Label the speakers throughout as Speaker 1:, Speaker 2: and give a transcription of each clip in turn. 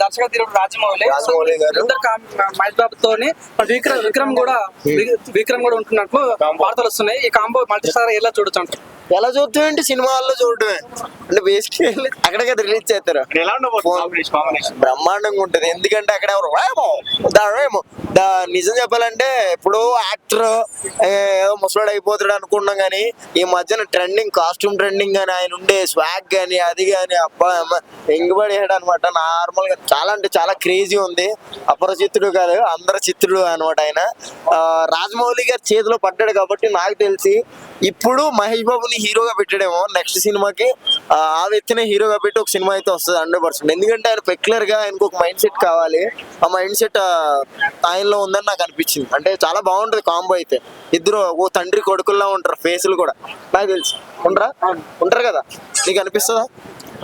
Speaker 1: దర్శక తీరు రాజమౌళి
Speaker 2: గారు
Speaker 1: మహేష్ బాబుతోని విక్రమ్ కూడా ఉంటున్నట్లు వార్తలు వస్తున్నాయి. ఈ కాంబో మల్టీ స్టార్ ఎలా చూడొచ్చు అంటారు?
Speaker 2: ఎలా చూస్తామంటే సినిమా హాల్లో చూడటమే, అంటే బేసిక్ అక్కడికి రిలీజ్ చేస్తారు. బ్రహ్మాండంగా ఉంటది. ఎందుకంటే అక్కడ ఎవరు నిజం చెప్పాలంటే ఇప్పుడు యాక్టర్ ఏదో ముసలాడు అయిపోతాడు అనుకున్నాం, కానీ ఈ మధ్యన ట్రెండింగ్ కాస్ట్యూమ్ ట్రెండింగ్ కానీ ఆయన ఉండే స్వాగ్ కానీ అది కానీ అబ్బా ఎంగిపడేయడం అనమాట. నార్మల్ గా చాలా అంటే చాలా క్రేజీ ఉంది. అపరిచితుడు కాదు, అందరి చిత్రుడు అనమాట ఆయన. రాజమౌళి గారి చేతిలో పడ్డాడు కాబట్టి నాకు తెలిసి ఇప్పుడు మహేష్ బాబుని హీరోగా పెట్టాడేమో. నెక్స్ట్ సినిమాకి ఆ వ్యక్తినే హీరోగా పెట్టి ఒక సినిమా అయితే వస్తుంది 100%. ఎందుకంటే ఆయన పెక్యులర్ గా ఆయనకు ఒక మైండ్ సెట్ కావాలి. ఆ మైండ్ సెట్ ఆయనలో ఉందని నాకు అనిపించింది. అంటే చాలా బాగుంటది కాంబో అయితే. ఇద్దరు ఓ తండ్రి కొడుకుల్లా ఉంటారు. ఫేసులు కూడా నాకు తెలుసు ఉంటారు కదా, నీకు అనిపిస్తుందా?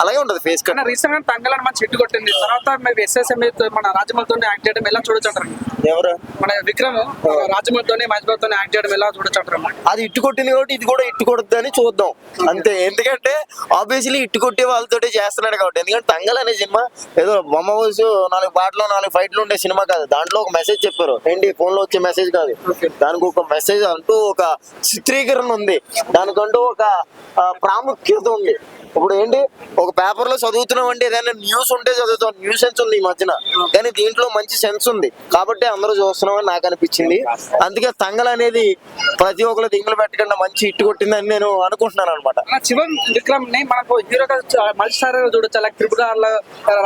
Speaker 2: అలాగే ఉంటది ఫేస్ కట్.
Speaker 1: రీసెంట్ గా తంగలని మంచి హిట్ కొట్టింది. తర్వాత ఎస్ఎస్ఎం మన రాజమౌళితో యాక్ట్ చేయడం ఎలా చూడొచ్చు అంటారు?
Speaker 2: ఎవరు?
Speaker 1: మన విక్రమ్ రాజమౌళితోనే మహేష్ బాబుతో యాక్ట్ చేయడం ఎలా చూడొచ్చు అంటారు?
Speaker 2: అది ఇట్టు కొట్టింది కాబట్టి ఇది కూడా ఇట్టు కొడుతుందని చూద్దాం అంతే. ఎందుకంటే ఆబ్వియస్లీ ఇట్టు కొట్టే వాళ్ళతోటే చేస్తున్నాడు కాబట్టి. ఎందుకంటే తంగల్ అనే సినిమా ఏదో బొమ్మ వయసు 4 పాటలు 4 ఫైట్లు ఉండే సినిమా కాదు. దాంట్లో ఒక మెసేజ్ చెప్పారు. ఏంటి ఫోన్ లో వచ్చే మెసేజ్ కాదు, దానికి ఒక మెసేజ్ అంటూ ఒక చిత్రీకరణ ఉంది, దానికంటూ ఒక ప్రాముఖ్యత ఉంది. ఇప్పుడు ఏంటి ఒక పేపర్ లో చదువుతున్నాం అంటే ఏదైనా న్యూస్ ఉంటే చదువుతాం, న్యూస్ సెన్స్ ఉంది ఈ మధ్యన, కానీ దీంట్లో మంచి సెన్స్ ఉంది కాబట్టి అందరూ చూస్తున్నామని నాకు అనిపించింది. అందుకే తంగల్ అనేది ప్రతి ఒక్కరు దింగులు పెట్టకుండా మంచి హిట్ కొట్టిందని నేను అనుకుంటున్నాను అనమాట.
Speaker 1: శివం విక్రమ్ ని మనకు హీరోగా మల్టీ స్టార్ చూడొచ్చా, లైక్ త్రిపుర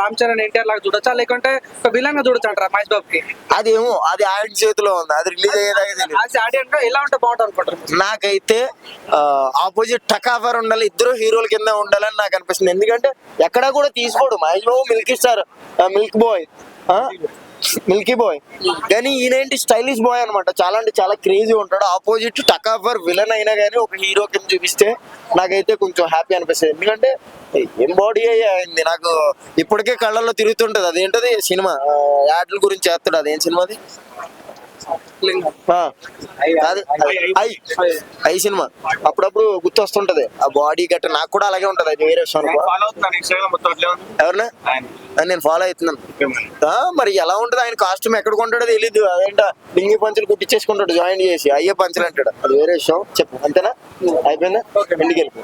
Speaker 1: రామ్ చరణ్ ఎన్టీఆర్ లాగా చూడొచ్చా, లేకుంటే విలన్ గా చూడొచ్చు అంటారా మహేష్ బాబుకి?
Speaker 2: అదేమో అది ఆయన చేతిలో ఉంది, అది రిలీజ్ అయ్యేదాకా
Speaker 1: ఎలా ఉంటే బాగుంటుంది అనుకుంటారు?
Speaker 2: నాకైతే ఆపోజిట్ టకాఫర్ ఉండాలి, ఇద్దరు హీరోల కింద ఉండాలని నాకు అనిపిస్తుంది. ఎందుకంటే ఎక్కడా కూడా తీసుకోడు Mahesh Babu Milky star, Milky bye, కానీ ఈయనేంటి స్టైలిష్ బాయ్ అనమాట. చాలా అంటే చాలా క్రేజీ ఉంటాడు. ఆపోజిట్ టకాఫర్ విలన్ అయినా కానీ ఒక హీరో కింద చూపిస్తే నాకైతే కొంచెం హ్యాపీ అనిపిస్తుంది. ఎందుకంటే ఏం బాడీ అయింది నాకు ఇప్పటికే కళ్ళల్లో తిరుగుతుంటది. అదేంటది సినిమా యాడ్ల గురించి చేస్తాడు, అదేం సినిమాది? ఐ సినిమా అప్పుడప్పుడు గుర్తు వస్తుంటది ఆ బాడీ గట్ట. నాకు కూడా అలాగే ఉంటది. అది వేరే విషయం. ఎవరన్నా నేను ఫాలో అవుతున్నాను. మరి ఎలా ఉంటది ఆయన కాస్ట్యూమ్ ఎక్కడ కొంటాడో తెలీదు. అదేంటో లింగి పంచులు కుట్టించేసుకుంటాడు జాయిన్ చేసి, అయ్యే పంచులు అంటాడు. అది వేరే విషయం. చెప్పు అంతేనా? అయిపోయిందా? ఇంటికి వెళ్ళిపో.